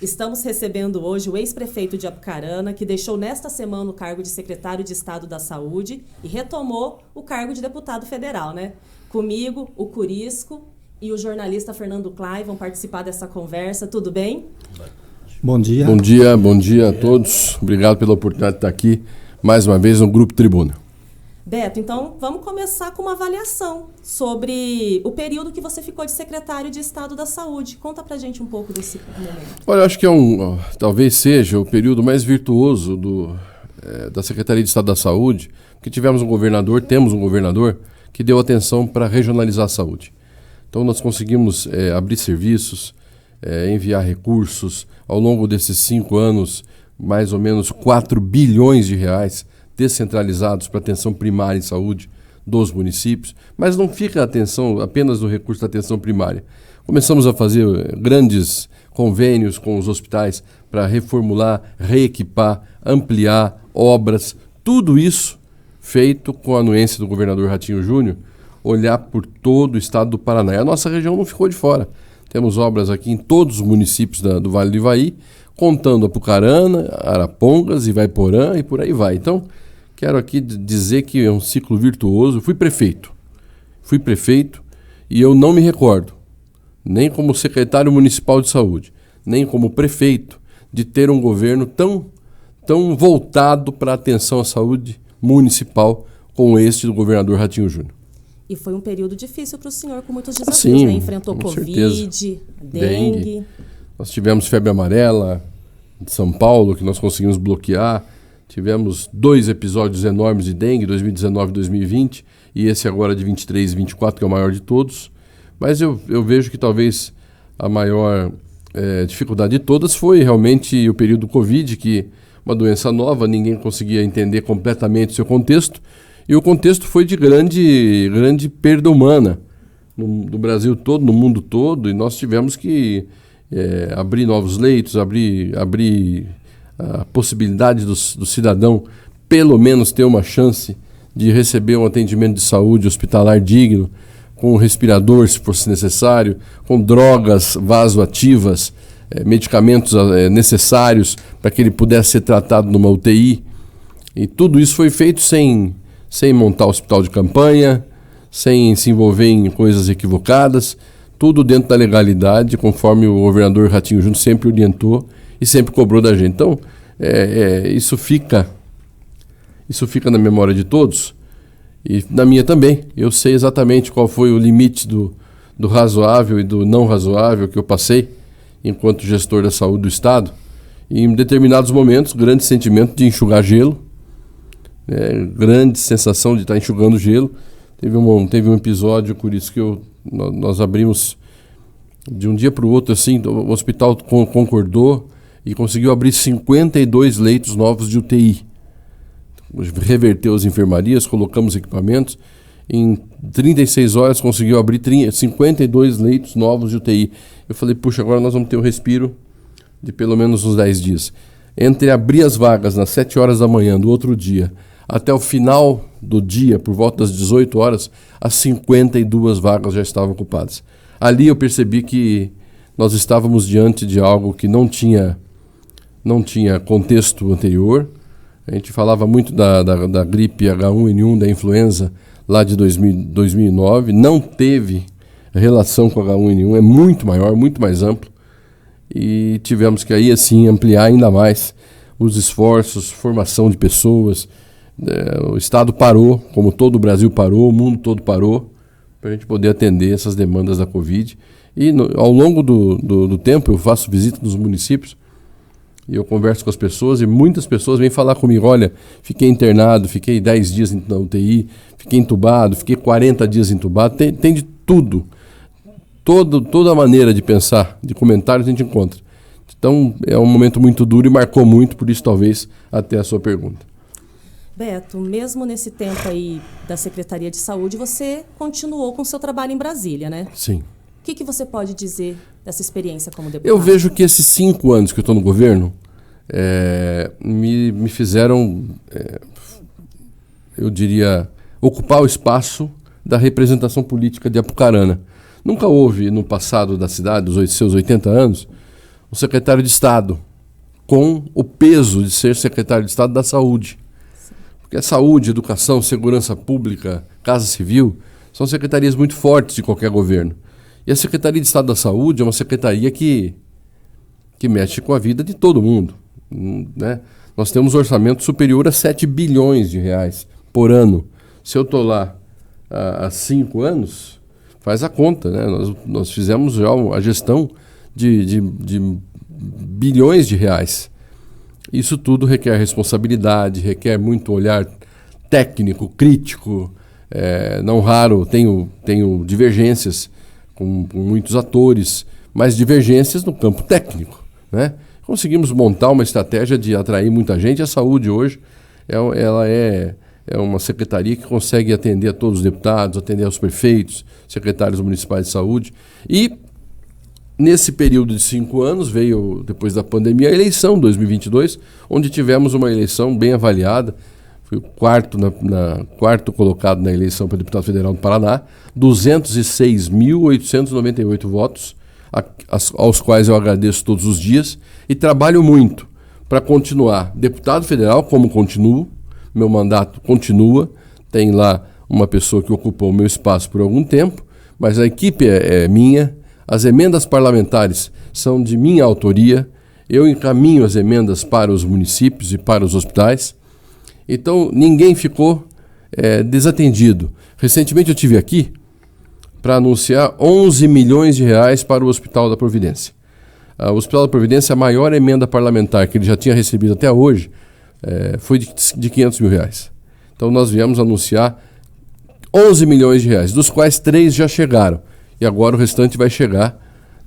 Estamos recebendo hoje o ex-prefeito de Apucarana, que deixou nesta semana o cargo de secretário de Estado da Saúde e retomou o cargo de deputado federal, né? Comigo, o Curisco e o jornalista Fernando Clay vão participar dessa conversa. Tudo bem? Bom dia. Bom dia a todos. Obrigado pela oportunidade de estar aqui mais uma vez no Grupo Tribuna. Beto, então vamos começar com uma avaliação sobre o período que você ficou de secretário de Estado da Saúde. Conta pra gente um pouco desse momento. Olha, eu acho que talvez seja o período mais virtuoso da Secretaria de Estado da Saúde, porque temos um governador que deu atenção para regionalizar a saúde. Então nós conseguimos abrir serviços, enviar recursos, ao longo desses 5 anos, mais ou menos 4 bilhões de reais descentralizados para atenção primária em saúde dos municípios, mas não fica a atenção apenas no recurso da atenção primária. Começamos a fazer grandes convênios com os hospitais para reformular, reequipar, ampliar obras, tudo isso feito com a anuência do governador Ratinho Júnior, olhar por todo o estado do Paraná. E a nossa região não ficou de fora. Temos obras aqui em todos os municípios do Vale do Ivaí, contando Apucarana, Arapongas, Ivaiporã e por aí vai. Então, quero aqui dizer que é um ciclo virtuoso. Fui prefeito e eu não me recordo, nem como secretário municipal de saúde, nem como prefeito, de ter um governo tão voltado para a atenção à saúde municipal como este do governador Ratinho Júnior. E foi um período difícil para o senhor, com muitos desafios, né? Enfrentou Covid, dengue. Nós tivemos febre amarela de São Paulo, que nós conseguimos bloquear. Tivemos 2 episódios enormes de dengue, 2019 e 2020, e esse agora de 23 e 24, que é o maior de todos. Mas eu vejo que talvez a maior dificuldade de todas foi realmente o período do Covid, que uma doença nova, ninguém conseguia entender completamente o seu contexto, e o contexto foi de grande perda humana no Brasil todo, no mundo todo, e nós tivemos que abrir novos leitos, abrir a possibilidade do cidadão pelo menos ter uma chance de receber um atendimento de saúde hospitalar digno, com respirador se fosse necessário, com drogas vasoativas, medicamentos necessários para que ele pudesse ser tratado numa UTI. E tudo isso foi feito sem montar hospital de campanha, sem se envolver em coisas equivocadas, tudo dentro da legalidade, conforme o governador Ratinho Júnior sempre orientou e sempre cobrou da gente. Então, isso fica na memória de todos e na minha também. Eu sei exatamente qual foi o limite do razoável e do não razoável que eu passei enquanto gestor da saúde do Estado. E em determinados momentos, grande sentimento de enxugar gelo, grande sensação de estar enxugando gelo. Teve um episódio, por isso que nós abrimos de um dia para o outro, assim, o hospital concordou e conseguiu abrir 52 leitos novos de UTI. Reverteu as enfermarias, colocamos equipamentos. Em 36 horas conseguiu abrir 52 leitos novos de UTI. Eu falei, puxa, agora nós vamos ter um respiro de pelo menos uns 10 dias. Entre abrir as vagas nas 7 horas da manhã do outro dia até o final do dia, por volta das 18 horas, as 52 vagas já estavam ocupadas. Ali eu percebi que nós estávamos diante de algo que não tinha contexto anterior. A gente falava muito da gripe H1N1, da influenza, lá de 2009. Não teve relação com a H1N1, é muito maior, muito mais amplo. E tivemos que aí, assim, ampliar ainda mais os esforços, formação de pessoas. O Estado parou, como todo o Brasil parou, o mundo todo parou, para a gente poder atender essas demandas da Covid. E ao longo do tempo eu faço visita nos municípios e eu converso com as pessoas e muitas pessoas vêm falar comigo, olha, fiquei internado, fiquei 10 dias na UTI, fiquei entubado, fiquei 40 dias entubado, tem de tudo. Toda a maneira de pensar, de comentários a gente encontra. Então é um momento muito duro e marcou muito, por isso talvez até a sua pergunta. Beto, mesmo nesse tempo aí da Secretaria de Saúde, você continuou com o seu trabalho em Brasília, né? Sim. O que você pode dizer dessa experiência como deputado? Eu vejo que esses 5 anos que eu estou no governo me fizeram, eu diria, ocupar o espaço da representação política de Apucarana. Nunca houve no passado da cidade, dos seus 80 anos, um secretário de Estado com o peso de ser secretário de Estado da Saúde. Porque a saúde, educação, segurança pública, Casa Civil, são secretarias muito fortes de qualquer governo. E a Secretaria de Estado da Saúde é uma secretaria que mexe com a vida de todo mundo, né? Nós temos um orçamento superior a 7 bilhões de reais por ano. Se eu estou lá há 5 anos, faz a conta, né? Nós fizemos já a gestão de bilhões de reais. Isso tudo requer responsabilidade, requer muito olhar técnico, crítico. Não raro tenho divergências com muitos atores, mas divergências no campo técnico, né? Conseguimos montar uma estratégia de atrair muita gente. A saúde hoje ela é uma secretaria que consegue atender a todos os deputados, atender aos prefeitos, secretários municipais de saúde. E nesse período de 5 anos veio, depois da pandemia, a eleição 2022, onde tivemos uma eleição bem avaliada. Fui o quarto colocado na eleição para deputado federal do Paraná, 206.898 votos, aos quais eu agradeço todos os dias e trabalho muito para continuar deputado federal, como continuo, meu mandato continua, tem lá uma pessoa que ocupou o meu espaço por algum tempo, mas a equipe é minha, as emendas parlamentares são de minha autoria, eu encaminho as emendas para os municípios e para os hospitais, então ninguém ficou desatendido. Recentemente eu estive aqui para anunciar 11 milhões de reais para o Hospital da Providência. O Hospital da Providência, a maior emenda parlamentar que ele já tinha recebido até hoje, foi de 500 mil reais. Então nós viemos anunciar 11 milhões de reais, dos quais 3 já chegaram. E agora o restante vai chegar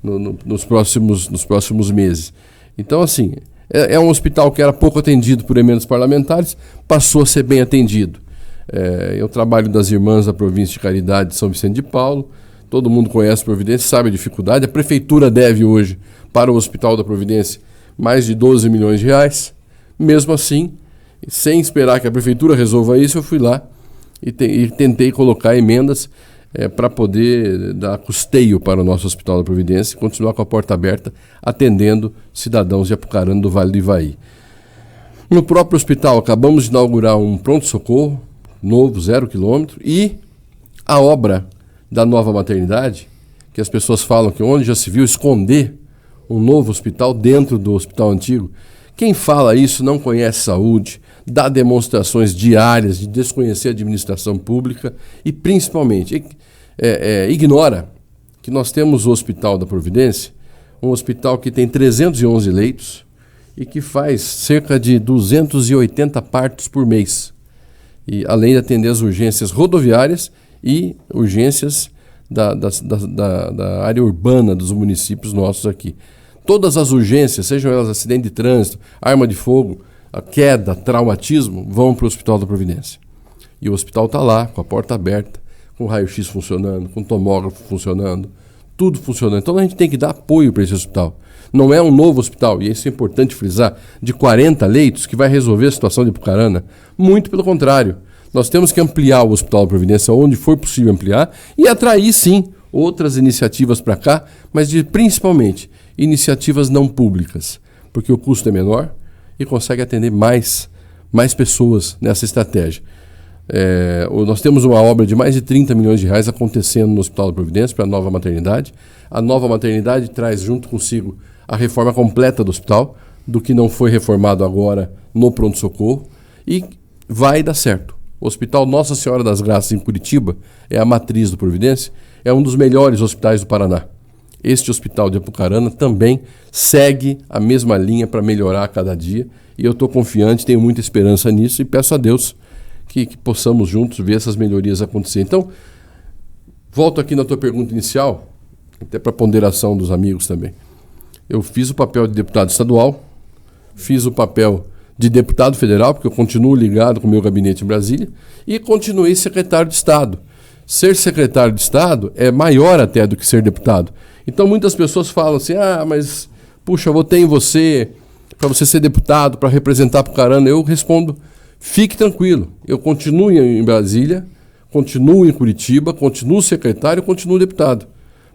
nos próximos meses. Então, assim, é um hospital que era pouco atendido por emendas parlamentares, passou a ser bem atendido. Eu trabalho das Irmãs da Província de Caridade de São Vicente de Paulo, todo mundo conhece a Providência, sabe a dificuldade. A Prefeitura deve hoje para o Hospital da Providência mais de 12 milhões de reais. Mesmo assim, sem esperar que a Prefeitura resolva isso, eu fui lá e tentei colocar emendas para poder dar custeio para o nosso Hospital da Providência e continuar com a porta aberta, atendendo cidadãos de Apucarana do Vale do Ivaí. No próprio hospital, acabamos de inaugurar um pronto-socorro novo, 0 quilômetro, e a obra da nova maternidade, que as pessoas falam que onde já se viu esconder um novo hospital dentro do hospital antigo. Quem fala isso não conhece saúde, dá demonstrações diárias de desconhecer a administração pública e, principalmente, ignora que nós temos o Hospital da Providência, um hospital que tem 311 leitos e que faz cerca de 280 partos por mês. E, além de atender as urgências rodoviárias e urgências da área urbana dos municípios nossos aqui. Todas as urgências, sejam elas acidente de trânsito, arma de fogo, a queda, traumatismo, vão para o Hospital da Providência. E o hospital está lá, com a porta aberta, com o raio-x funcionando, com o tomógrafo funcionando, tudo funcionando. Então a gente tem que dar apoio para esse hospital. Não é um novo hospital, e isso é importante frisar, de 40 leitos que vai resolver a situação de Apucarana. Muito pelo contrário. Nós temos que ampliar o Hospital da Providência onde for possível ampliar e atrair, sim, outras iniciativas para cá, mas principalmente iniciativas não públicas, porque o custo é menor e consegue atender mais pessoas nessa estratégia. Nós temos uma obra de mais de 30 milhões de reais acontecendo no Hospital da Providência para a nova maternidade. A nova maternidade traz junto consigo a reforma completa do hospital, do que não foi reformado agora no pronto-socorro, e vai dar certo. O Hospital Nossa Senhora das Graças, em Curitiba, é a matriz do Providência, é um dos melhores hospitais do Paraná. Este hospital de Apucarana também segue a mesma linha para melhorar a cada dia, e eu estou confiante, tenho muita esperança nisso, e peço a Deus que possamos juntos ver essas melhorias acontecer. Então, volto aqui na tua pergunta inicial, até para ponderação dos amigos também. Eu fiz o papel de deputado estadual, fiz o papel de deputado federal, porque eu continuo ligado com o meu gabinete em Brasília, e continuei secretário de Estado. Ser secretário de Estado é maior até do que ser deputado. Então muitas pessoas falam assim, mas puxa, eu votei em você para você ser deputado, para representar Apucarana. Eu respondo, fique tranquilo, eu continuo em Brasília, continuo em Curitiba, continuo secretário, continuo deputado.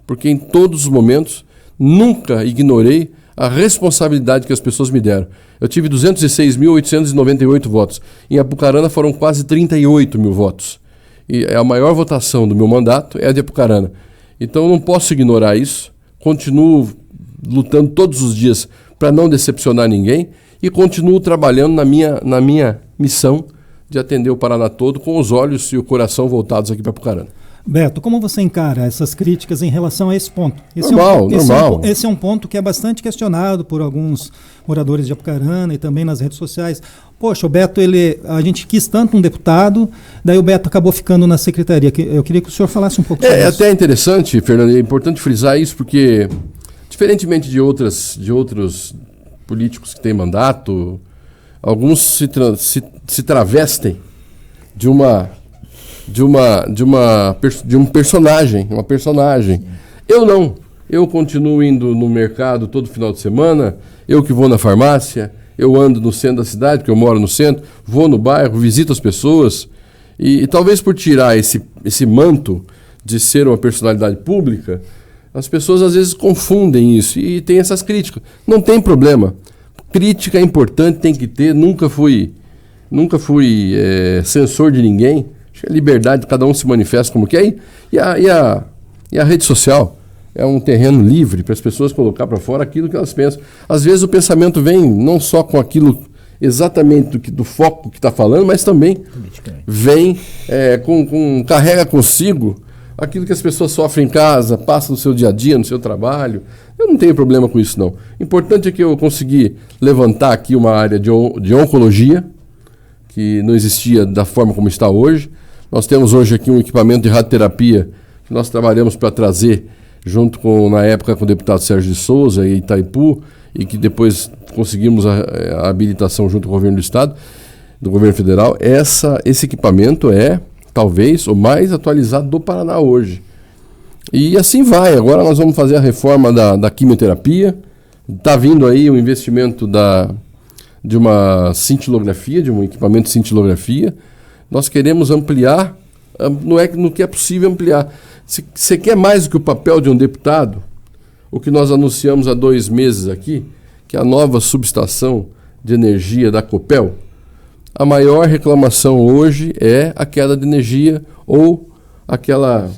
Porque em todos os momentos nunca ignorei a responsabilidade que as pessoas me deram. Eu tive 206.898 votos. Em Apucarana foram quase 38 mil votos. E a maior votação do meu mandato é a de Apucarana. Então eu não posso ignorar isso. Continuo lutando todos os dias para não decepcionar ninguém e continuo trabalhando na minha missão de atender o Paraná todo com os olhos e o coração voltados aqui para Apucarana. Beto, como você encara essas críticas em relação a esse ponto? Normal. Esse é um ponto que é bastante questionado por alguns moradores de Apucarana e também nas redes sociais. Poxa, o Beto, a gente quis tanto um deputado, daí o Beto acabou ficando na secretaria. Eu queria que o senhor falasse um pouco sobre isso. É até interessante, Fernando, é importante frisar isso, porque, diferentemente de outros políticos que têm mandato, alguns se travestem de um personagem, uma personagem. Eu não. Eu continuo indo no mercado todo final de semana, eu que vou na farmácia, eu ando no centro da cidade, porque eu moro no centro, vou no bairro, visito as pessoas, e talvez por tirar esse manto de ser uma personalidade pública, as pessoas às vezes confundem isso e tem essas críticas. Não tem problema. Crítica é importante, tem que ter, nunca fui censor de ninguém. Acho que a liberdade, cada um se manifesta como quer. E a rede social é um terreno livre para as pessoas colocar para fora aquilo que elas pensam. Às vezes o pensamento vem não só com aquilo exatamente do foco que está falando, mas também vem carrega consigo aquilo que as pessoas sofrem em casa, passa no seu dia a dia, no seu trabalho. Eu não tenho problema com isso, não. O importante é que eu consegui levantar aqui uma área de oncologia, que não existia da forma como está hoje. Nós temos hoje aqui um equipamento de radioterapia que nós trabalhamos para trazer, na época, com o deputado Sérgio de Souza e Itaipu, e que depois conseguimos a habilitação junto com o governo do Estado, do governo federal. Esse equipamento é, talvez, o mais atualizado do Paraná hoje. E assim vai. Agora nós vamos fazer a reforma da quimioterapia. Está vindo aí o investimento de uma cintilografia, de um equipamento de cintilografia. Nós queremos ampliar, no que é possível ampliar. Se você quer mais do que o papel de um deputado, o que nós anunciamos há 2 meses aqui, que é a nova subestação de energia da Copel, a maior reclamação hoje é a queda de energia ou aquela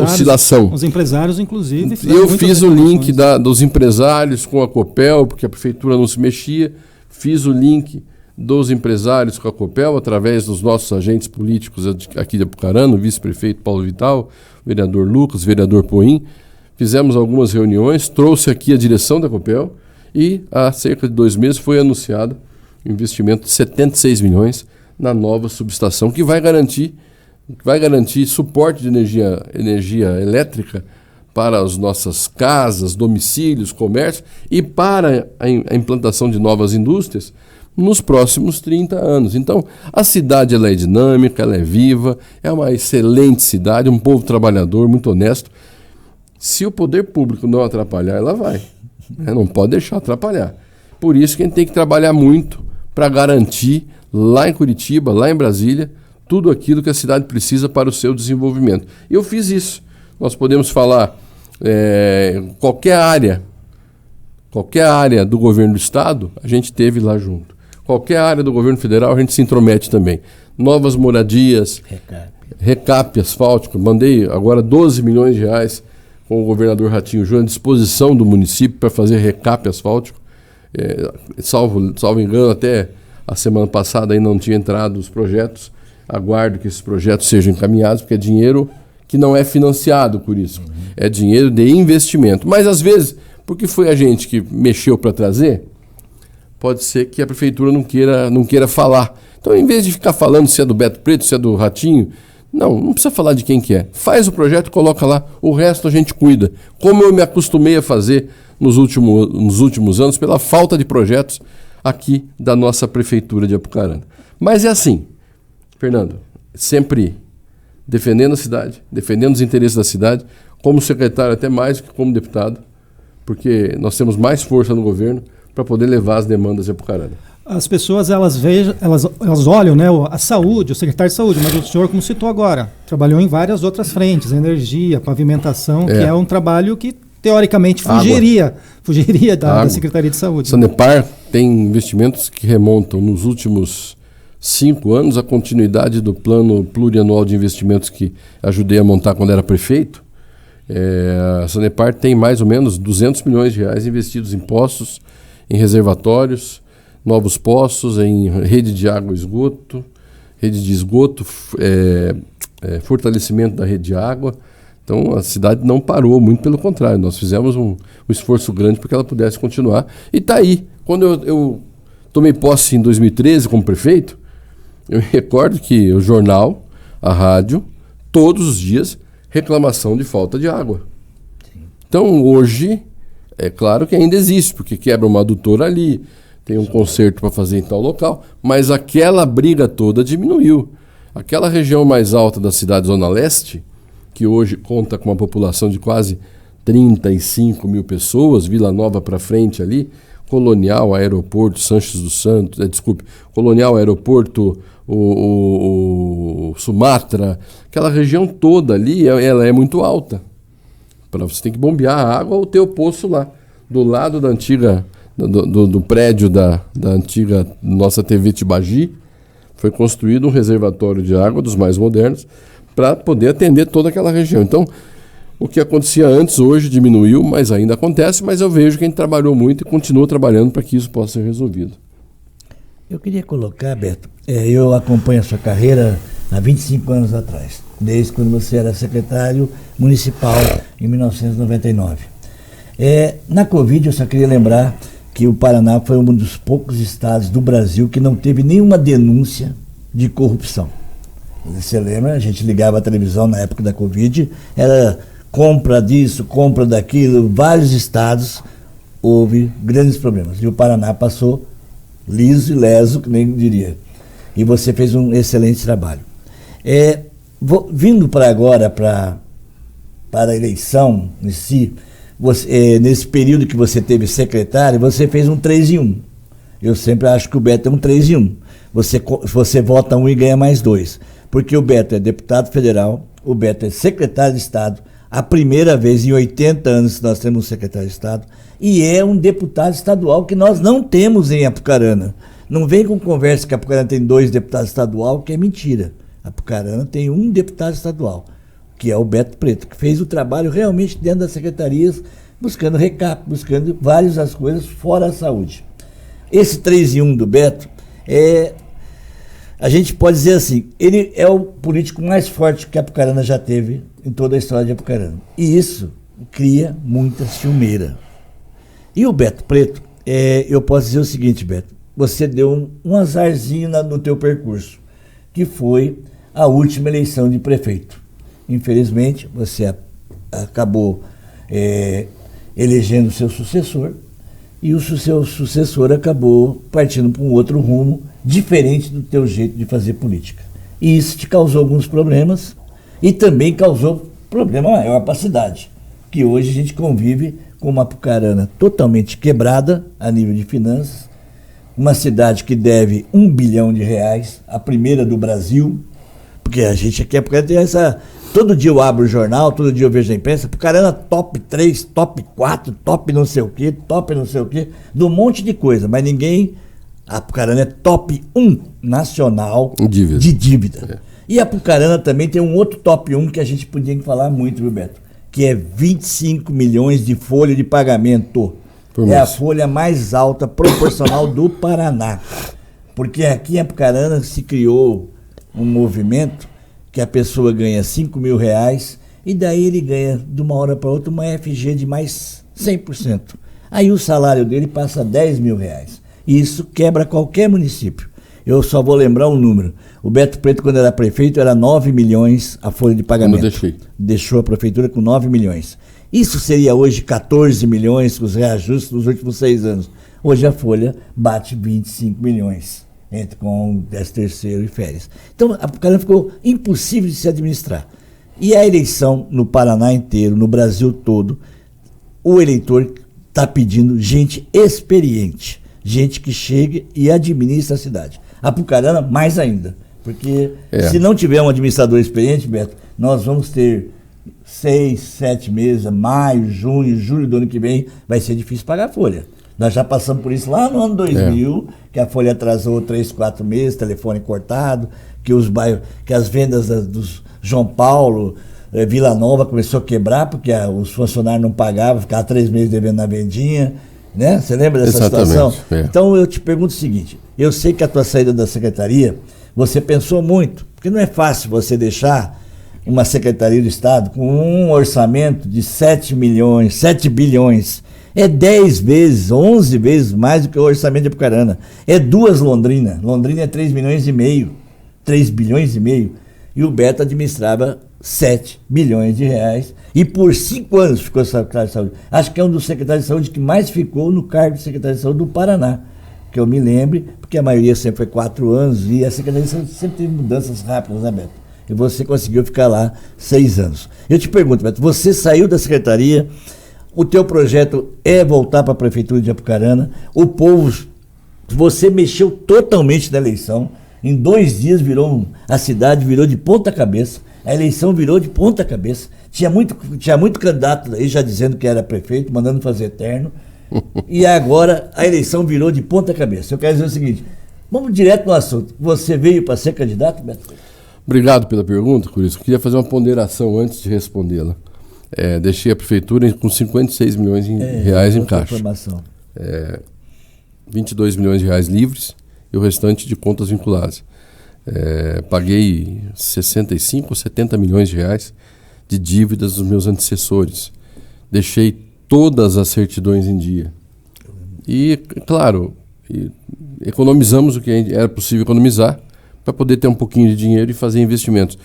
oscilação. Os empresários, inclusive. Eu fiz o link dos empresários com a Copel, porque a prefeitura não se mexia. Fiz o link dos empresários com a Copel, através dos nossos agentes políticos aqui de Apucarana, o vice-prefeito Paulo Vital, o vereador Lucas, o vereador Poim. Fizemos algumas reuniões, trouxe aqui a direção da Copel e há cerca de 2 meses foi anunciado um investimento de 76 milhões na nova subestação, que vai garantir suporte de energia elétrica para as nossas casas, domicílios, comércio e para a implantação de novas indústrias nos próximos 30 anos. Então, a cidade ela é dinâmica, ela é viva, é uma excelente cidade, um povo trabalhador, muito honesto. Se o poder público não atrapalhar, ela vai. Não pode deixar atrapalhar. Por isso que a gente tem que trabalhar muito para garantir lá em Curitiba, lá em Brasília, tudo aquilo que a cidade precisa para o seu desenvolvimento. E eu fiz isso. Nós podemos falar qualquer área do governo do Estado, a gente teve lá junto. Qualquer área do governo federal, a gente se intromete também. Novas moradias, recap asfáltico. Mandei agora 12 milhões de reais com o governador Ratinho Júnior à disposição do município para fazer recap asfáltico. Salvo engano, até a semana passada ainda não tinha entrado os projetos. Aguardo que esses projetos sejam encaminhados, porque é dinheiro que não é financiado por isso. É dinheiro de investimento. Mas, às vezes, porque foi a gente que mexeu para trazer, pode ser que a prefeitura não queira falar. Então, em vez de ficar falando se é do Beto Preto, se é do Ratinho, não precisa falar de quem que é. Faz o projeto, coloca lá, o resto a gente cuida. Como eu me acostumei a fazer nos últimos anos, pela falta de projetos aqui da nossa prefeitura de Apucarana. Mas é assim, Fernando, sempre defendendo a cidade, defendendo os interesses da cidade, como secretário até mais do que como deputado, porque nós temos mais força no governo para poder levar as demandas de Apucarana. As pessoas elas olham, né, a saúde, o secretário de saúde, mas o senhor, como citou agora, trabalhou em várias outras frentes, energia, pavimentação, que é um trabalho que teoricamente fugiria da Secretaria de Saúde. Sanepar tem investimentos que remontam nos últimos 5 anos a continuidade do plano plurianual de investimentos que ajudei a montar quando era prefeito. A Sanepar tem mais ou menos 200 milhões de reais investidos em poços, em reservatórios, novos poços, em rede de água e esgoto, rede de esgoto, fortalecimento da rede de água. Então a cidade não parou, muito pelo contrário, nós fizemos um esforço grande para que ela pudesse continuar. E está aí. Quando eu tomei posse em 2013 como prefeito, eu me recordo que o jornal, a rádio, todos os dias, reclamação de falta de água. Sim. Então hoje, é claro que ainda existe, porque quebra uma adutora ali, tem um conserto para fazer em tal local, mas aquela briga toda diminuiu. Aquela região mais alta da cidade, Zona Leste, que hoje conta com uma população de quase 35 mil pessoas, Vila Nova para frente ali, Colonial, Aeroporto, Sanches dos Santos, Colonial, Aeroporto, o Sumatra, aquela região toda ali, ela é muito alta. Você tem que bombear a água ou ter o poço lá, do lado da antiga, do prédio da antiga nossa TV Tibagi, foi construído um reservatório de água dos mais modernos para poder atender toda aquela região. Então, o que acontecia antes, hoje diminuiu, mas ainda acontece, mas eu vejo que a gente trabalhou muito e continua trabalhando para que isso possa ser resolvido. Eu queria colocar, Beto, eu acompanho a sua carreira há 25 anos atrás, desde quando você era secretário municipal em 1999. Na Covid, eu só queria lembrar que o Paraná foi um dos poucos estados do Brasil que não teve nenhuma denúncia de corrupção. Você lembra? A gente ligava a televisão na época da Covid, era compra disso, compra daquilo, vários estados houve grandes problemas. E o Paraná passou liso e leso, que nem diria. E você fez um excelente trabalho. Vindo para agora, para a eleição em si, nesse período que você teve secretário, você fez um 3 em 1. Eu sempre acho que o Beto é um 3 em 1. Você vota 1 e ganha mais 2. Porque o Beto é deputado federal, o Beto é secretário de Estado, a primeira vez em 80 anos que nós temos um secretário de Estado, e é um deputado estadual que nós não temos em Apucarana. Não vem com conversa que Apucarana tem 2 deputados estadual, que é mentira. Apucarana tem um deputado estadual, que é o Beto Preto, que fez o trabalho realmente dentro das secretarias, buscando recap, buscando várias das coisas fora a saúde. Esse 3 em 1 do Beto a gente pode dizer assim, ele é o político mais forte que Apucarana já teve em toda a história de Apucarana. E isso cria muita ciumeira. E o Beto Preto, eu posso dizer o seguinte, Beto, você deu um azarzinho no teu percurso, que foi a última eleição de prefeito. Infelizmente, você acabou elegendo o seu sucessor, e o seu sucessor acabou partindo para um outro rumo, diferente do teu jeito de fazer política. E isso te causou alguns problemas, e também causou problema maior para a cidade, que hoje a gente convive com uma Apucarana totalmente quebrada a nível de finanças, uma cidade que deve R$1 bilhão, a primeira do Brasil, porque a gente aqui tem essa... Todo dia eu abro o jornal, todo dia eu vejo a imprensa, Apucarana top 3, top 4, top não sei o quê, de um monte de coisa, mas ninguém... A Apucarana é top 1 nacional de dívida. E a Apucarana também tem um outro top 1 que a gente podia falar muito, viu, Beto? Que é 25 milhões de folha de pagamento. É a folha mais alta proporcional do Paraná. Porque aqui em Apucarana se criou um movimento que a pessoa ganha R$5.000 e daí ele ganha de uma hora para outra uma FG de mais 100%. Aí o salário dele passa R$10.000. E isso quebra qualquer município. Eu só vou lembrar um número. O Beto Preto, quando era prefeito, era 9 milhões a folha de pagamento. Deixou a prefeitura com 9 milhões. Isso seria hoje 14 milhões com os reajustes dos últimos 6 anos. Hoje a folha bate 25 milhões, com 13º e férias. Então, a Apucarana ficou impossível de se administrar. E a eleição no Paraná inteiro, no Brasil todo, o eleitor está pedindo gente experiente. Gente que chegue e administra a cidade. Apucarana, mais ainda. Porque se não tiver um administrador experiente, Beto, nós vamos ter 6, 7 meses, maio, junho, julho do ano que vem, vai ser difícil pagar a folha. Nós já passamos por isso lá no ano 2000, que a folha atrasou 3, 4 meses, telefone cortado, que os bairros, que as vendas dos João Paulo, Vila Nova começou a quebrar, porque os funcionários não pagavam, ficavam 3 meses devendo na vendinha, né? Você lembra dessa situação? Então eu te pergunto o seguinte, eu sei que a tua saída da secretaria, você pensou muito, porque não é fácil você deixar uma Secretaria do Estado com um orçamento de 7 bilhões, é 10 vezes, 11 vezes mais do que o orçamento de Apucarana. É 2 Londrina. Londrina é 3 bilhões e meio. E o Beto administrava 7 bilhões de reais. E por 5 anos ficou secretário de saúde. Acho que é um dos secretários de saúde que mais ficou no cargo de secretário de saúde do Paraná. Que eu me lembre, porque a maioria sempre foi 4 anos. E a Secretaria de Saúde sempre teve mudanças rápidas, né, Beto? E você conseguiu ficar lá 6 anos. Eu te pergunto, Beto, você saiu da secretaria, o teu projeto é voltar para a Prefeitura de Apucarana, o povo, você mexeu totalmente na eleição, em 2 dias a cidade virou de ponta cabeça, a eleição virou de ponta cabeça, tinha muito candidato aí já dizendo que era prefeito, mandando fazer terno, e agora a eleição virou de ponta cabeça. Eu quero dizer o seguinte, vamos direto no assunto, você veio para ser candidato, Beto? Obrigado pela pergunta, Curisco. Eu queria fazer uma ponderação antes de respondê-la. Deixei a prefeitura com 56 milhões de reais em caixa. 22 milhões de reais livres e o restante de contas vinculadas. Paguei 65 ou 70 milhões de reais de dívidas dos meus antecessores. Deixei todas as certidões em dia. E, claro, economizamos o que era possível economizar para poder ter um pouquinho de dinheiro e fazer investimentos.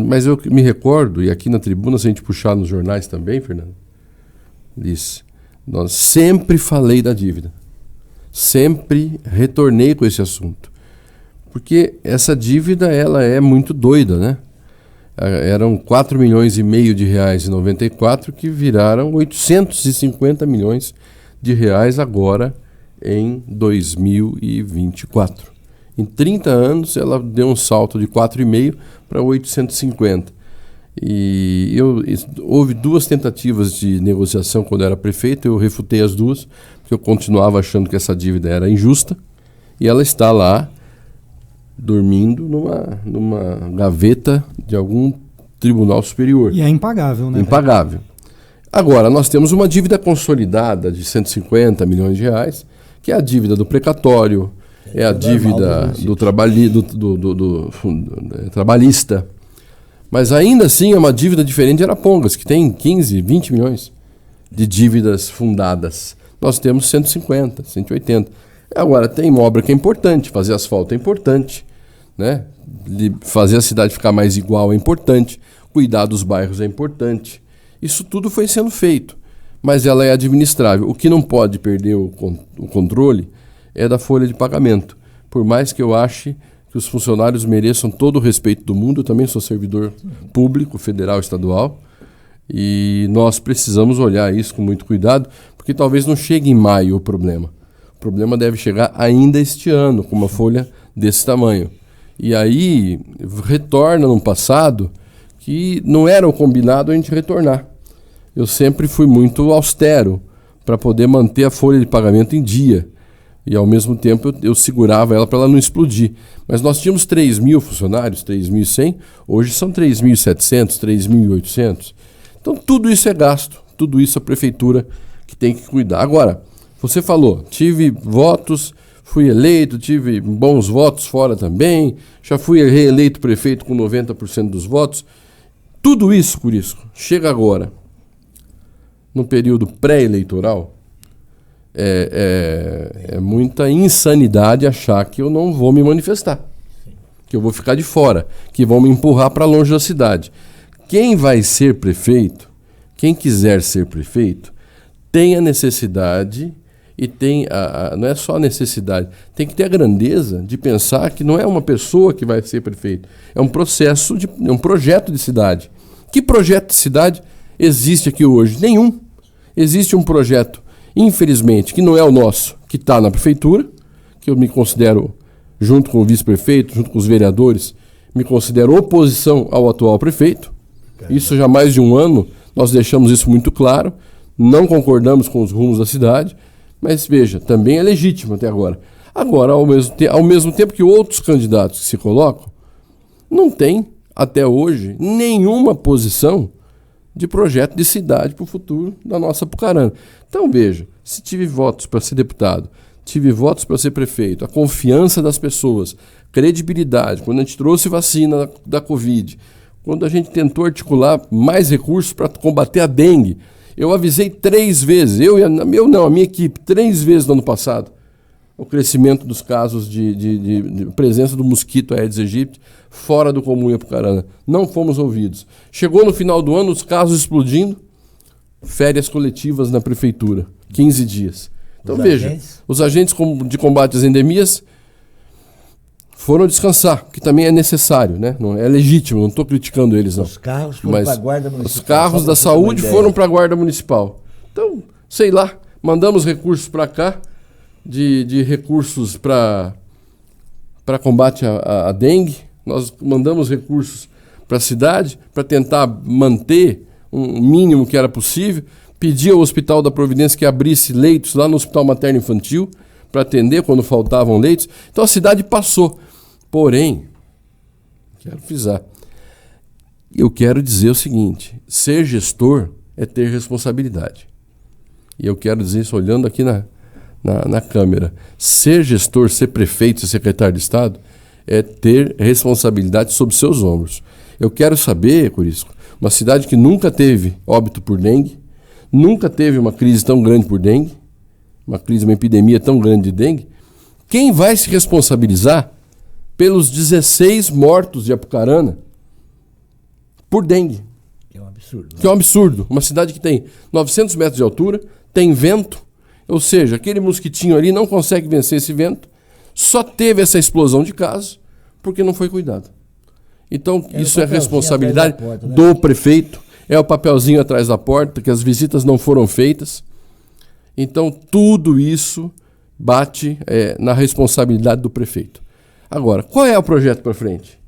Mas eu me recordo, e aqui na tribuna, se a gente puxar nos jornais também, Fernando, nós sempre falei da dívida. Sempre retornei com esse assunto. Porque essa dívida, ela é muito doida, né? Eram 4 milhões e meio de reais em 94 que viraram 850 milhões de reais agora em 2024. Em 30 anos, ela deu um salto de 4,5 para 850. Houve 2 tentativas de negociação quando eu era prefeito, eu refutei as 2, porque eu continuava achando que essa dívida era injusta, e ela está lá, dormindo numa gaveta de algum tribunal superior. E é impagável, né? Impagável. Agora, nós temos uma dívida consolidada de 150 milhões de reais, que é a dívida do precatório, é a dívida do trabalhista. Mas ainda assim é uma dívida diferente de Arapongas, que tem 15, 20 milhões de dívidas fundadas. Nós temos 150, 180. Agora, tem uma obra que é importante, fazer asfalto é importante, né? Fazer a cidade ficar mais igual é importante, cuidar dos bairros é importante. Isso tudo foi sendo feito, mas ela é administrável. O que não pode perder o controle é da folha de pagamento. Por mais que eu ache que os funcionários mereçam todo o respeito do mundo, eu também sou servidor público, federal e estadual, e nós precisamos olhar isso com muito cuidado, porque talvez não chegue em maio o problema. O problema deve chegar ainda este ano, com uma folha desse tamanho. E aí retorna no passado que não era o combinado a gente retornar. Eu sempre fui muito austero para poder manter a folha de pagamento em dia. E ao mesmo tempo eu segurava ela para ela não explodir. Mas nós tínhamos 3.000 funcionários, 3.100, hoje são 3.700, 3.800. Então tudo isso é gasto, tudo isso a prefeitura que tem que cuidar. Agora, você falou, tive votos, fui eleito, tive bons votos fora também, já fui reeleito prefeito com 90% dos votos. Tudo isso, por isso, chega agora, no período pré-eleitoral, é muita insanidade achar que eu não vou me manifestar, que eu vou ficar de fora, que vão me empurrar para longe da cidade. Quem vai ser prefeito, quem quiser ser prefeito, tem a necessidade e tem não é só a necessidade, tem que ter a grandeza de pensar que não é uma pessoa que vai ser prefeito, é um processo, é um projeto de cidade. Que projeto de cidade existe aqui hoje? Nenhum. Existe um projeto, infelizmente, que não é o nosso, que está na prefeitura, que eu me considero, junto com o vice-prefeito, junto com os vereadores, me considero oposição ao atual prefeito. Isso já há mais de um ano, nós deixamos isso muito claro, não concordamos com os rumos da cidade, mas veja, também é legítimo até agora. Agora, ao mesmo tempo que outros candidatos que se colocam, não tem, até hoje, nenhuma posição de projeto de cidade para o futuro da nossa Apucarana. Então, veja, se tive votos para ser deputado, tive votos para ser prefeito, a confiança das pessoas, credibilidade, quando a gente trouxe vacina da Covid, quando a gente tentou articular mais recursos para combater a dengue, eu avisei 3 vezes, a minha equipe, 3 vezes no ano passado, o crescimento dos casos de presença do mosquito Aedes aegypti fora do comum em Apucarana. Não fomos ouvidos. Chegou no final do ano, os casos explodindo, férias coletivas na prefeitura, 15 dias. Então veja, os agentes de combate às endemias foram descansar, que também é necessário, né? Não é legítimo, não estou criticando eles, não. Os carros foram para a Guarda Municipal. Os carros da saúde foram para a Guarda Municipal. Então, sei lá, mandamos recursos para cá, de recursos para combate à dengue, nós mandamos recursos para a cidade para tentar manter um mínimo que era possível, pedi ao Hospital da Providência que abrisse leitos lá no Hospital Materno Infantil para atender quando faltavam leitos. Então a cidade passou. Porém, quero frisar, eu quero dizer o seguinte, ser gestor é ter responsabilidade. E eu quero dizer isso olhando aqui na câmera. Ser gestor, ser prefeito, ser secretário de Estado é ter responsabilidade sobre seus ombros. Eu quero saber, Curisco, uma cidade que nunca teve óbito por dengue, nunca teve uma crise tão grande por dengue, uma epidemia tão grande de dengue, quem vai se responsabilizar pelos 16 mortos de Apucarana por dengue? É um absurdo. Que é um absurdo. Uma cidade que tem 900 metros de altura, tem vento, ou seja, aquele mosquitinho ali não consegue vencer esse vento, só teve essa explosão de casos porque não foi cuidado. Então, isso é responsabilidade porta, né? Do prefeito, é o papelzinho atrás da porta, que as visitas não foram feitas. Então, tudo isso bate na responsabilidade do prefeito. Agora, qual é o projeto para frente?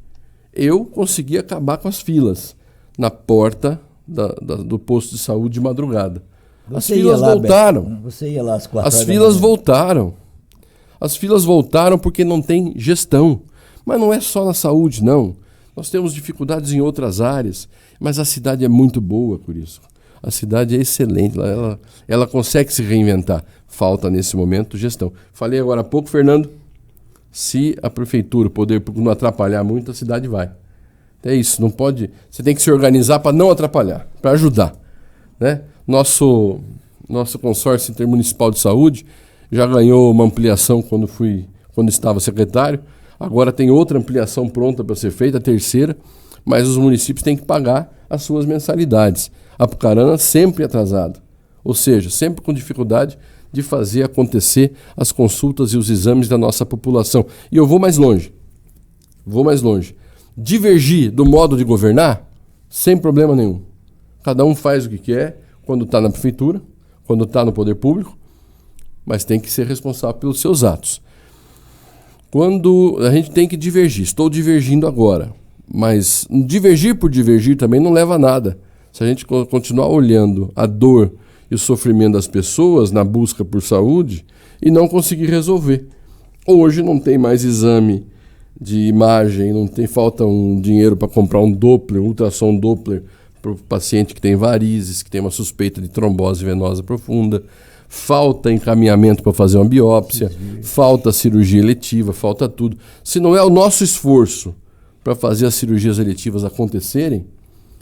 Eu consegui acabar com as filas na porta do posto de saúde de madrugada. As filas voltaram. Você ia lá às 4 As filas voltaram. As filas voltaram porque não tem gestão. Mas não é só na saúde, não. Nós temos dificuldades em outras áreas, mas a cidade é muito boa por isso. A cidade é excelente, ela consegue se reinventar. Falta, nesse momento, gestão. Falei agora há pouco, Fernando, se a prefeitura, o poder público não atrapalhar muito, a cidade vai. É isso, não pode... Você tem que se organizar para não atrapalhar, para ajudar, né? Nosso consórcio intermunicipal de saúde já ganhou uma ampliação quando estava secretário. Agora tem outra ampliação pronta para ser feita, a terceira, mas os municípios têm que pagar as suas mensalidades. Apucarana sempre atrasado, ou seja, sempre com dificuldade de fazer acontecer as consultas e os exames da nossa população. E eu vou mais longe. Divergir do modo de governar, sem problema nenhum. Cada um faz o que quer quando está na prefeitura, quando está no poder público, mas tem que ser responsável pelos seus atos. Quando a gente tem que divergir, estou divergindo agora, mas divergir por divergir também não leva a nada. Se a gente continuar olhando a dor e o sofrimento das pessoas na busca por saúde e não conseguir resolver. Hoje não tem mais exame de imagem, falta um dinheiro para comprar um Doppler, ultrassom Doppler para o paciente que tem varizes, que tem uma suspeita de trombose venosa profunda. Falta encaminhamento para fazer uma biópsia, falta cirurgia eletiva, falta tudo. Se não é o nosso esforço para fazer as cirurgias eletivas acontecerem,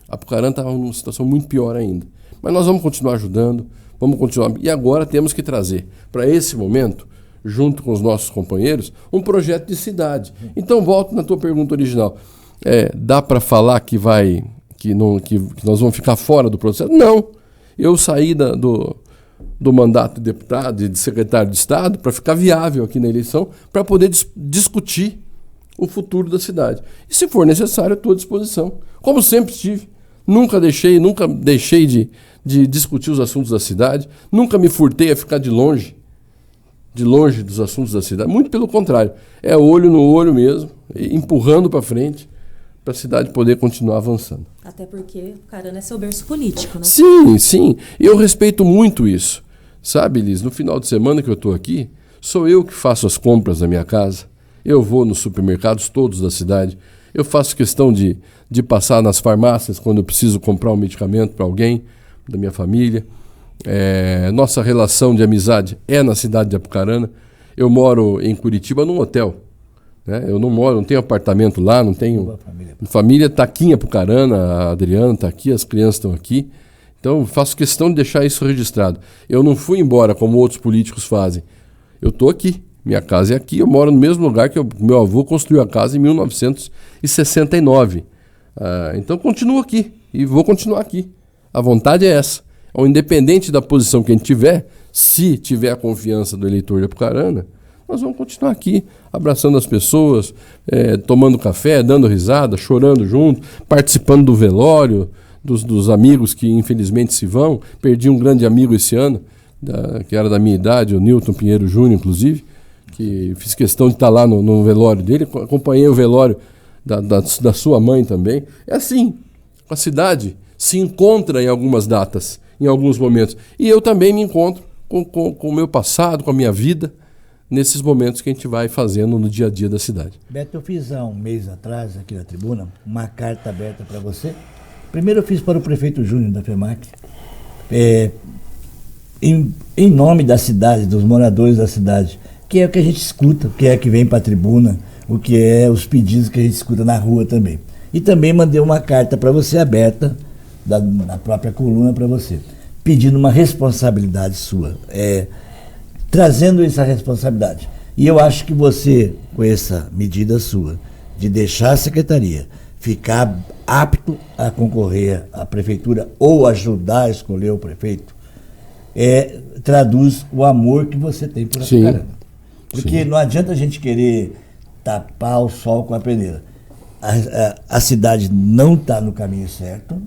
a Apucarana está numa situação muito pior ainda. Mas nós vamos continuar ajudando, vamos continuar. E agora temos que trazer para esse momento, junto com os nossos companheiros, um projeto de cidade. Então, volto na tua pergunta original. Dá para falar que nós vamos ficar fora do processo? Não. Eu saí do mandato de deputado e de secretário de Estado para ficar viável aqui na eleição, para poder discutir o futuro da cidade. E se for necessário, eu estou à disposição. Como sempre estive. Nunca deixei de discutir os assuntos da cidade, nunca me furtei a ficar de longe dos assuntos da cidade. Muito pelo contrário, é olho no olho mesmo, empurrando para frente, para a cidade poder continuar avançando. Até porque Apucarana é seu berço político, né? Sim, sim. Eu respeito muito isso. Sabe, Liz, no final de semana que eu estou aqui, sou eu que faço as compras da minha casa. Eu vou nos supermercados todos da cidade. Eu faço questão de passar nas farmácias quando eu preciso comprar um medicamento para alguém da minha família. Nossa relação de amizade é na cidade de Apucarana. Eu moro em Curitiba num hotel. Né? Eu não tenho apartamento lá, não tenho... A família está aqui em Apucarana, a Adriana está aqui, as crianças estão aqui. Então, faço questão de deixar isso registrado. Eu não fui embora como outros políticos fazem. Eu estou aqui. Minha casa é aqui. Eu moro no mesmo lugar que meu avô construiu a casa em 1969. Então, continuo aqui e vou continuar aqui. A vontade é essa. Independente da posição que a gente tiver, se tiver a confiança do eleitor de Apucarana, nós vamos continuar aqui, abraçando as pessoas, tomando café, dando risada, chorando junto, participando do velório, dos amigos que infelizmente se vão. Perdi um grande amigo esse ano, que era da minha idade, o Newton Pinheiro Júnior, inclusive, que fiz questão de estar lá no velório dele, acompanhei o velório da sua mãe também. É assim, a cidade se encontra em algumas datas, em alguns momentos. E eu também me encontro com o meu passado, com a minha vida, nesses momentos que a gente vai fazendo no dia a dia da cidade. Beto, eu fiz há um mês atrás, aqui na tribuna, uma carta aberta para você. Primeiro eu fiz para o prefeito Júnior da FEMAC, em nome da cidade, dos moradores da cidade, que é o que a gente escuta, o que é que vem para a tribuna, o que é os pedidos que a gente escuta na rua também. E também mandei uma carta para você aberta, na própria coluna para você, pedindo uma responsabilidade sua, trazendo essa responsabilidade. E eu acho que você, com essa medida sua, de deixar a secretaria, ficar apto a concorrer à prefeitura ou ajudar a escolher o prefeito, traduz o amor que você tem por Apucarana. Porque não adianta a gente querer tapar o sol com a peneira. A cidade não está no caminho certo.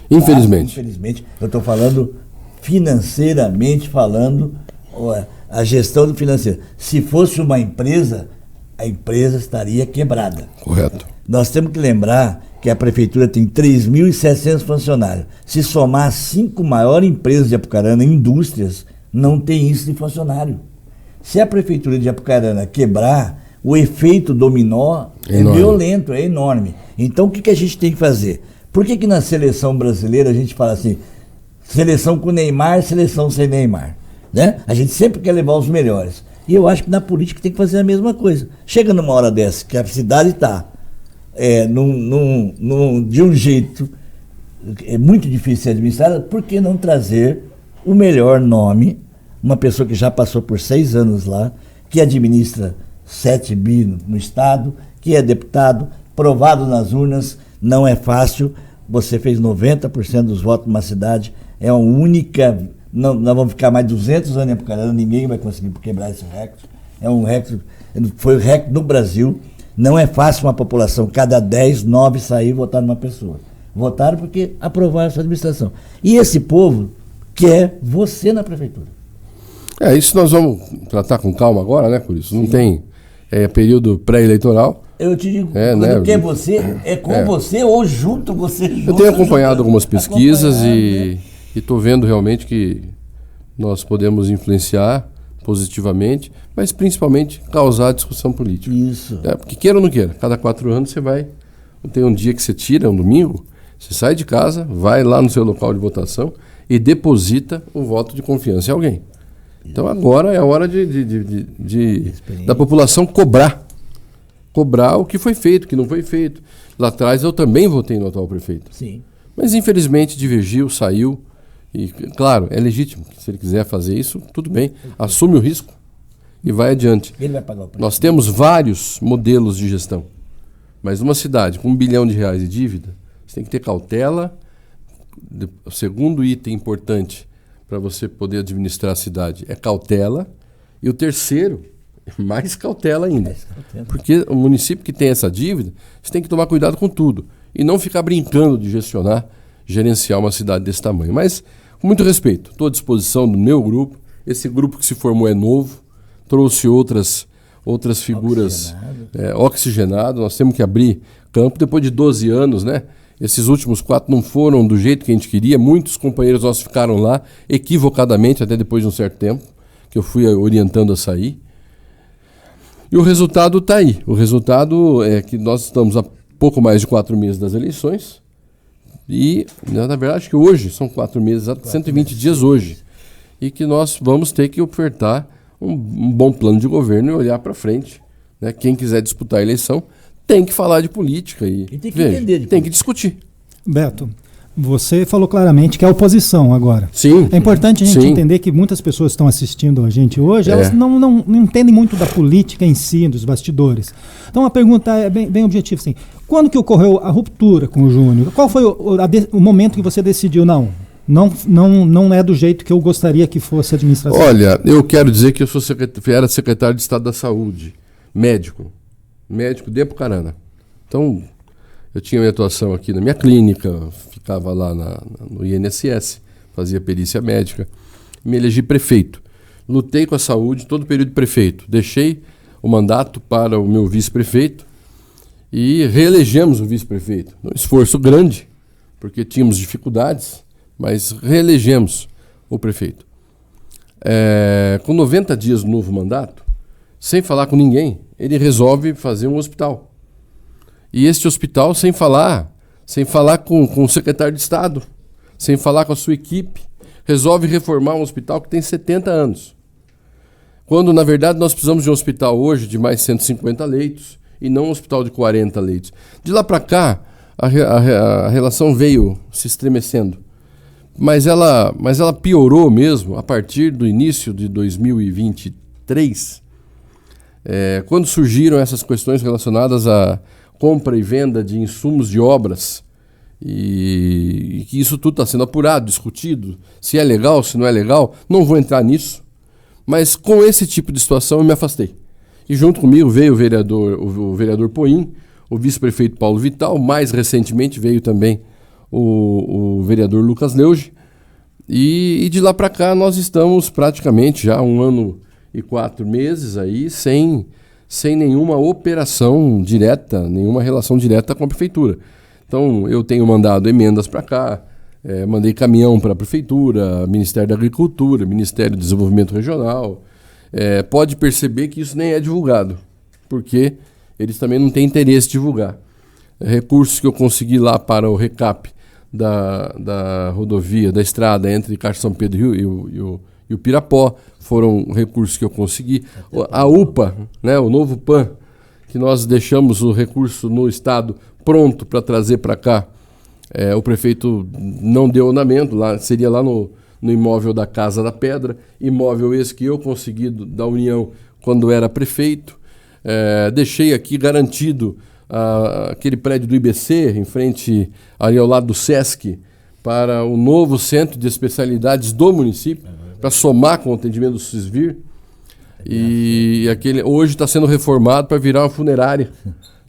Infelizmente. Infelizmente. Eu estou falando financeiramente falando, a gestão do financeiro. Se fosse uma empresa, a empresa estaria quebrada. Correto. Nós temos que lembrar que a prefeitura tem 3.700 funcionários. Se somar as 5 maiores empresas de Apucarana, indústrias, não tem isso de funcionário. Se a prefeitura de Apucarana quebrar, o efeito dominó é violento, é enorme. Então o que a gente tem que fazer? Por que na seleção brasileira a gente fala assim, seleção com Neymar, seleção sem Neymar? Né? A gente sempre quer levar os melhores. E eu acho que na política tem que fazer a mesma coisa. Chega numa hora dessa, que a cidade está de um jeito muito difícil de ser administrada, por que não trazer o melhor nome, uma pessoa que já passou por 6 anos lá, que administra 7 bi no Estado, que é deputado, provado nas urnas, não é fácil. Você fez 90% dos votos numa cidade, é a única. Nós vamos ficar mais 200 anos em Apucarana, ninguém vai conseguir quebrar esse recorde. É um recorde, foi o recorde no Brasil. Não é fácil uma população, cada 10, 9 sair e votar numa pessoa. Votaram porque aprovaram a sua administração. E esse povo quer você na prefeitura. Isso nós vamos tratar com calma agora, né, por isso. Não tem período pré-eleitoral. Eu te digo, quando quer você, com você ou junto você. Eu tenho acompanhado algumas pesquisas e estou vendo realmente que nós podemos influenciar positivamente, mas principalmente causar discussão política. Isso. Porque queira ou não queira, cada 4 anos você vai, tem um dia que você tira, um domingo, você sai de casa, vai lá no seu local de votação e deposita o voto de confiança em alguém. Então agora é a hora da população cobrar o que foi feito, o que não foi feito. Lá atrás eu também votei no atual prefeito. Sim. Mas infelizmente divergiu, saiu. E claro, é legítimo. Se ele quiser fazer isso, tudo bem. Assume o risco e vai adiante. Ele vai pagar o preço. Nós temos vários modelos de gestão. Mas uma cidade com R$1 bilhão de dívida, você tem que ter cautela. O segundo item importante para você poder administrar a cidade é cautela. E o terceiro, mais cautela ainda. Porque o município que tem essa dívida, você tem que tomar cuidado com tudo. E não ficar brincando de gerenciar uma cidade desse tamanho. Mas, com muito respeito, estou à disposição do meu grupo. Esse grupo que se formou é novo, trouxe outras outras figuras oxigenado. Nós temos que abrir campo depois de 12 anos, né? Esses últimos 4 não foram do jeito que a gente queria. Muitos companheiros nossos ficaram lá equivocadamente, até depois de um certo tempo, que eu fui orientando a sair. E o resultado está aí. O resultado é que nós estamos há pouco mais de 4 meses das eleições. E, na verdade, acho que hoje são 4 meses, 120 dias hoje. E que nós vamos ter que ofertar um bom plano de governo e olhar para frente. Né? Quem quiser disputar a eleição tem que falar de política e tem que entender de tem que discutir. Beto, você falou claramente que é oposição agora. Sim. É importante a gente entender que muitas pessoas que estão assistindo a gente hoje, elas não entendem muito da política em si, dos bastidores. Então a pergunta é bem objetiva, assim, quando que ocorreu a ruptura com o Júnior? Qual foi o momento que você decidiu, não é do jeito que eu gostaria que fosse a administração? Olha, eu quero dizer que eu era secretário de Estado da Saúde, médico de Apucarana. Então, eu tinha minha atuação aqui na minha clínica, ficava lá no INSS, fazia perícia médica, me elegi prefeito. Lutei com a saúde todo o período de prefeito. Deixei o mandato para o meu vice-prefeito e reelegemos o vice-prefeito. Um esforço grande, porque tínhamos dificuldades, mas reelegemos o prefeito. Com 90 dias do novo mandato, sem falar com ninguém, ele resolve fazer um hospital. E este hospital, sem falar com o secretário de Estado, sem falar com a sua equipe, resolve reformar um hospital que tem 70 anos. Quando, na verdade, nós precisamos de um hospital hoje de mais 150 leitos e não um hospital de 40 leitos. De lá para cá, a relação veio se estremecendo. Mas ela piorou mesmo a partir do início de 2023, quando surgiram essas questões relacionadas à compra e venda de insumos de obras, e que isso tudo está sendo apurado, discutido, se é legal, se não é legal, não vou entrar nisso, mas com esse tipo de situação eu me afastei. E junto comigo veio o vereador Poim, o vice-prefeito Paulo Vital, mais recentemente veio também o vereador Lucas Leuge, e de lá para cá nós estamos praticamente já 1 ano e 4 meses aí sem nenhuma operação direta, nenhuma relação direta com a prefeitura. Então eu tenho mandado emendas para cá, mandei caminhão para a prefeitura, Ministério da Agricultura, Ministério do Desenvolvimento Regional. Pode perceber que isso nem é divulgado, porque eles também não têm interesse em divulgar. Recursos que eu consegui lá para o recap da rodovia, da estrada entre Caixa São Pedro e o Pirapó, foram recursos que eu consegui. A UPA, né, o novo PAN, que nós deixamos o recurso no Estado pronto para trazer para cá. O prefeito não deu andamento, seria lá no imóvel da Casa da Pedra, imóvel esse que eu consegui da União quando era prefeito. Deixei aqui garantido aquele prédio do IBC, em frente, ali ao lado do SESC, para o novo centro de especialidades do município, para somar com o atendimento do SISVIR. E aquele hoje está sendo reformado para virar uma funerária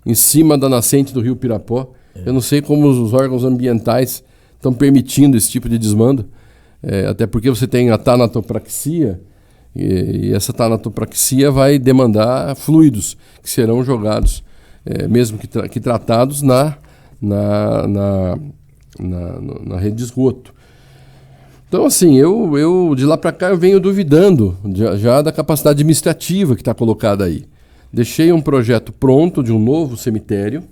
em cima da nascente do rio Pirapó. Eu não sei como os órgãos ambientais estão permitindo esse tipo de desmando, até porque você tem a tanatopraxia, e essa tanatopraxia vai demandar fluidos que serão jogados, mesmo que tratados na rede de esgoto. Então, assim, eu de lá para cá eu venho duvidando já da capacidade administrativa que está colocada aí. Deixei um projeto pronto de um novo cemitério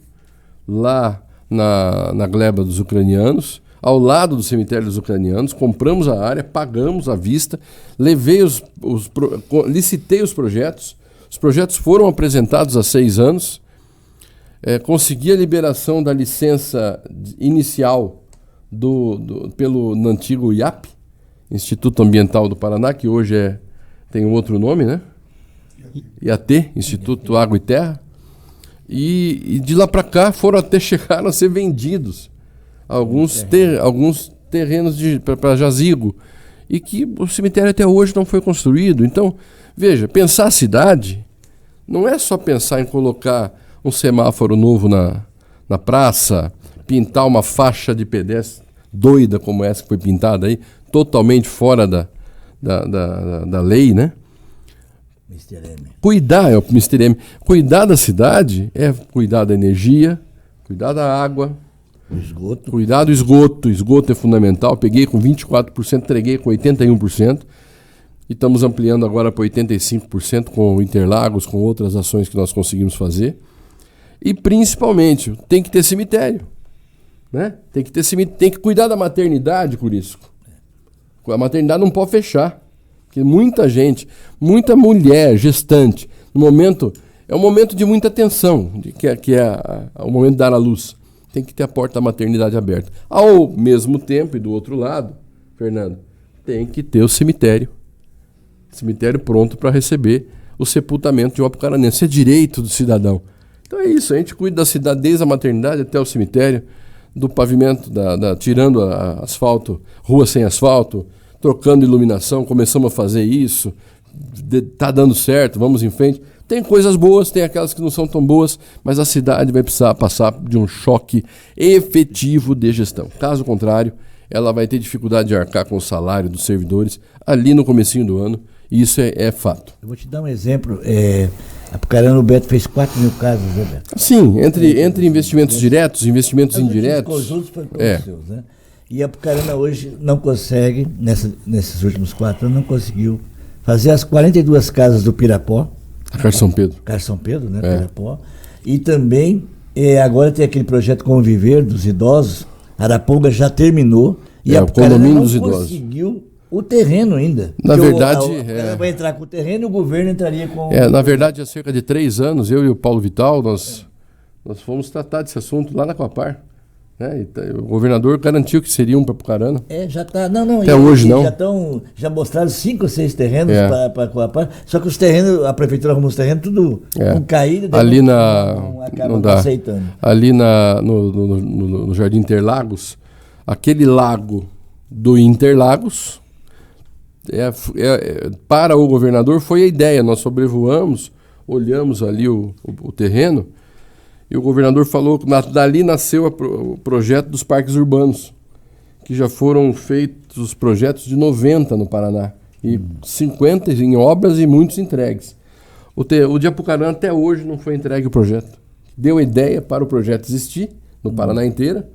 lá na gleba dos ucranianos, ao lado do cemitério dos ucranianos. Compramos a área, pagamos à vista, licitei os projetos. Os projetos foram apresentados há 6 anos. Consegui a liberação da licença inicial pelo antigo IAP, Instituto Ambiental do Paraná, que hoje tem um outro nome, né? IAT, Instituto Água e Terra. E de lá para cá chegaram a ser vendidos alguns terrenos para jazigo, e que o cemitério até hoje não foi construído. Então, veja, pensar a cidade não é só pensar em colocar um semáforo novo na praça, pintar uma faixa de pedestre doida como essa que foi pintada aí, totalmente fora da lei, né? Cuidar é o Mr. M. Cuidar da cidade é cuidar da energia, cuidar da água, cuidar do esgoto. Esgoto é fundamental. Peguei com 24%, entreguei com 81%. E estamos ampliando agora para 85% com Interlagos, com outras ações que nós conseguimos fazer. E principalmente, tem que ter cemitério. Né? Tem que cuidar da maternidade, Curisco. A maternidade não pode fechar. Porque muita gente, muita mulher gestante, é um momento de muita tensão, que é o momento de dar à luz. Tem que ter a porta da maternidade aberta. Ao mesmo tempo, e do outro lado, Fernando, tem que ter o cemitério. Cemitério pronto para receber o sepultamento de um apucaranense. Isso é direito do cidadão. Então é isso, a gente cuida da cidade desde a maternidade até o cemitério, do pavimento, tirando asfalto, rua sem asfalto, trocando iluminação, começamos a fazer isso, está dando certo, vamos em frente. Tem coisas boas, tem aquelas que não são tão boas, mas a cidade vai precisar passar de um choque efetivo de gestão. Caso contrário, ela vai ter dificuldade de arcar com o salário dos servidores ali no comecinho do ano, e isso é fato. Eu vou te dar um exemplo. Apucarana, o Beto fez 4 mil casas, né, Beto? Sim, entre investimentos diretos e investimentos indiretos. Os outros foram para os seus, né? E a Apucarana hoje não consegue, nesses últimos 4 anos, não conseguiu fazer as 42 casas do Pirapó. Carção Pedro. Carção Pedro, né? Pirapó. E também, agora tem aquele projeto Conviver dos idosos. Araponga já terminou. E a Apucarana não conseguiu o terreno ainda. Na verdade, ela vai entrar com o terreno e o governo entraria com... na verdade, há cerca de 3 anos, eu e o Paulo Vital, nós fomos tratar desse assunto lá na Coapar. O governador garantiu que seria um para Apucarana. Já está. Não. Até hoje não. Já mostraram 5 ou 6 terrenos para Coapar. Só que os terrenos, a prefeitura arrumou os terrenos tudo com caída. Ali não dá aceitando. Ali no Jardim Interlagos, aquele lago do Interlagos, para o governador foi a ideia. Nós sobrevoamos, olhamos ali o terreno. E o governador falou que dali nasceu o projeto dos parques urbanos, que já foram feitos os projetos de 90 no Paraná, e 50 em obras e muitos entregues. O de Apucarana até hoje não foi entregue o projeto. Deu a ideia para o projeto existir no Paraná inteira.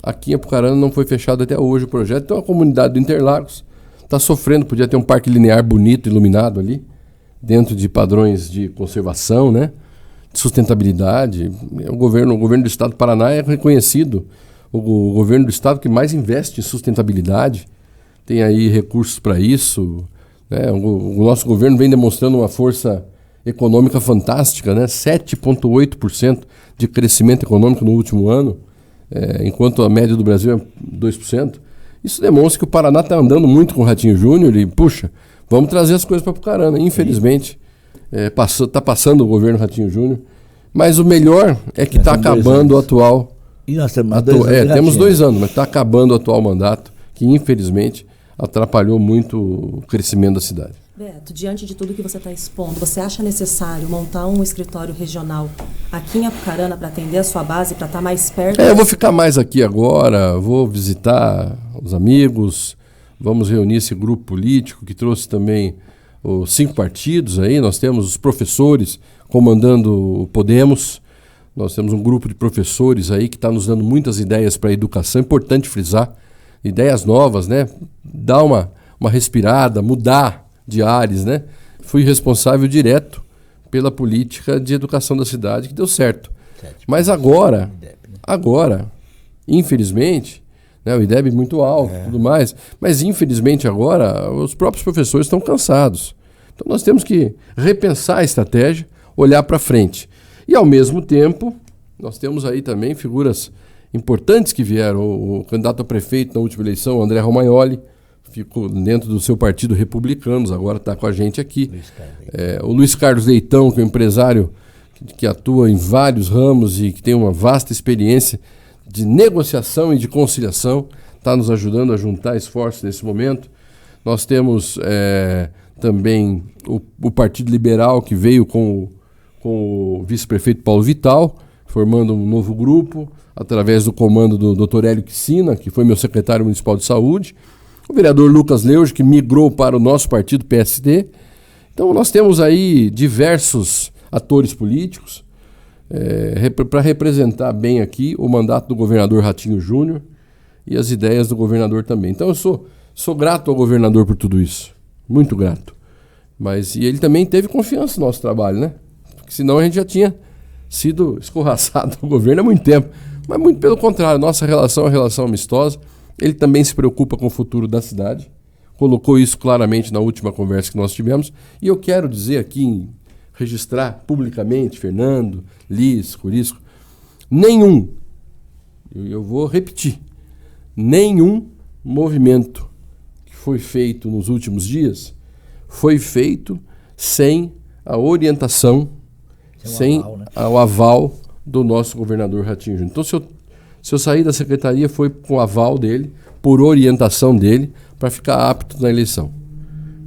Aqui em Apucarana não foi fechado até hoje o projeto. Então a comunidade do Interlagos está sofrendo, podia ter um parque linear bonito, iluminado ali, dentro de padrões de conservação, né? Sustentabilidade. O governo do estado do Paraná é reconhecido o governo do estado que mais investe em sustentabilidade, tem aí recursos para isso, né? O nosso governo vem demonstrando uma força econômica fantástica, né? 7,8% de crescimento econômico no último ano, enquanto a média do Brasil é 2%. Isso demonstra que o Paraná está andando muito com o Ratinho Júnior e, puxa, vamos trazer as coisas para Apucarana. Infelizmente, está passando o governo Ratinho Júnior, mas o melhor é que está acabando o atual. E nós temos 2 anos. Temos 2 anos, mas está acabando o atual mandato, que infelizmente atrapalhou muito o crescimento da cidade. Beto, diante de tudo que você está expondo, você acha necessário montar um escritório regional aqui em Apucarana para atender a sua base, para estar mais perto? Eu vou ficar mais aqui agora, vou visitar os amigos, vamos reunir esse grupo político que trouxe também os 5 partidos aí. Nós temos os professores comandando o Podemos, nós temos um grupo de professores aí que está nos dando muitas ideias para a educação. É importante frisar, ideias novas, né? Dar uma respirada, mudar de ares, né? Fui responsável direto pela política de educação da cidade, que deu certo. Mas agora, infelizmente, né, o IDEB é muito alto e tudo mais, mas infelizmente agora os próprios professores estão cansados. Então nós temos que repensar a estratégia, olhar para frente. E ao mesmo tempo, nós temos aí também figuras importantes que vieram. O candidato a prefeito na última eleição, André Romagnoli, ficou dentro do seu partido Republicanos, agora está com a gente aqui. O Luiz Carlos Leitão, que é um empresário que atua em vários ramos e que tem uma vasta experiência de negociação e de conciliação, está nos ajudando a juntar esforços nesse momento. Nós temos também o Partido Liberal, que veio com o vice-prefeito Paulo Vital, formando um novo grupo, através do comando do Dr. Hélio Quicina, que foi meu secretário municipal de saúde, o vereador Lucas Leuge, que migrou para o nosso partido, PSD. Então nós temos aí diversos atores políticos para representar bem aqui o mandato do governador Ratinho Júnior e as ideias do governador também. Então eu sou grato ao governador por tudo isso, muito grato. E ele também teve confiança no nosso trabalho, né? Porque senão a gente já tinha sido escorraçado no governo há muito tempo. Mas muito pelo contrário, nossa relação é uma relação amistosa. Ele também se preocupa com o futuro da cidade. Colocou isso claramente na última conversa que nós tivemos. E eu quero dizer aqui, registrar publicamente, Fernando, Liz, Curisco, eu vou repetir, nenhum movimento que foi feito nos últimos dias foi feito sem a orientação, sem o aval do nosso governador Ratinho Júnior. Então, se eu sair da secretaria, foi com o aval dele, por orientação dele, para ficar apto na eleição.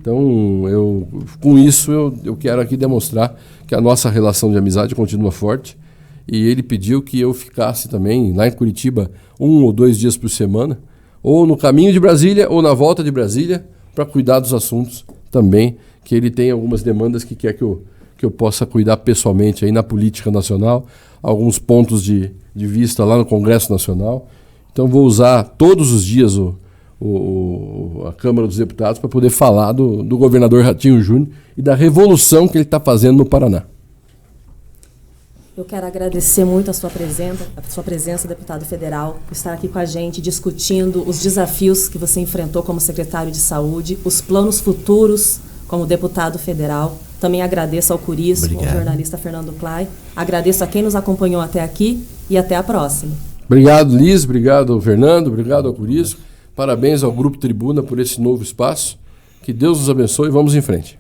Então, com isso, eu quero aqui demonstrar que a nossa relação de amizade continua forte. E ele pediu que eu ficasse também lá em Curitiba 1 ou 2 dias por semana, ou no caminho de Brasília ou na volta de Brasília, para cuidar dos assuntos também, que ele tem algumas demandas que quer que eu possa cuidar pessoalmente aí na política nacional, alguns pontos de vista lá no Congresso Nacional. Então vou usar todos os dias a Câmara dos Deputados para poder falar do governador Ratinho Júnior e da revolução que ele está fazendo no Paraná. Eu quero agradecer muito a sua presença, deputado federal, por estar aqui com a gente discutindo os desafios que você enfrentou como secretário de Saúde, os planos futuros como deputado federal. Também agradeço ao Curisco, ao jornalista Fernando Clay. Agradeço a quem nos acompanhou até aqui e até a próxima. Obrigado, Liz. Obrigado, Fernando. Obrigado ao Curisco. Parabéns ao Grupo Tribuna por esse novo espaço. Que Deus nos abençoe e vamos em frente.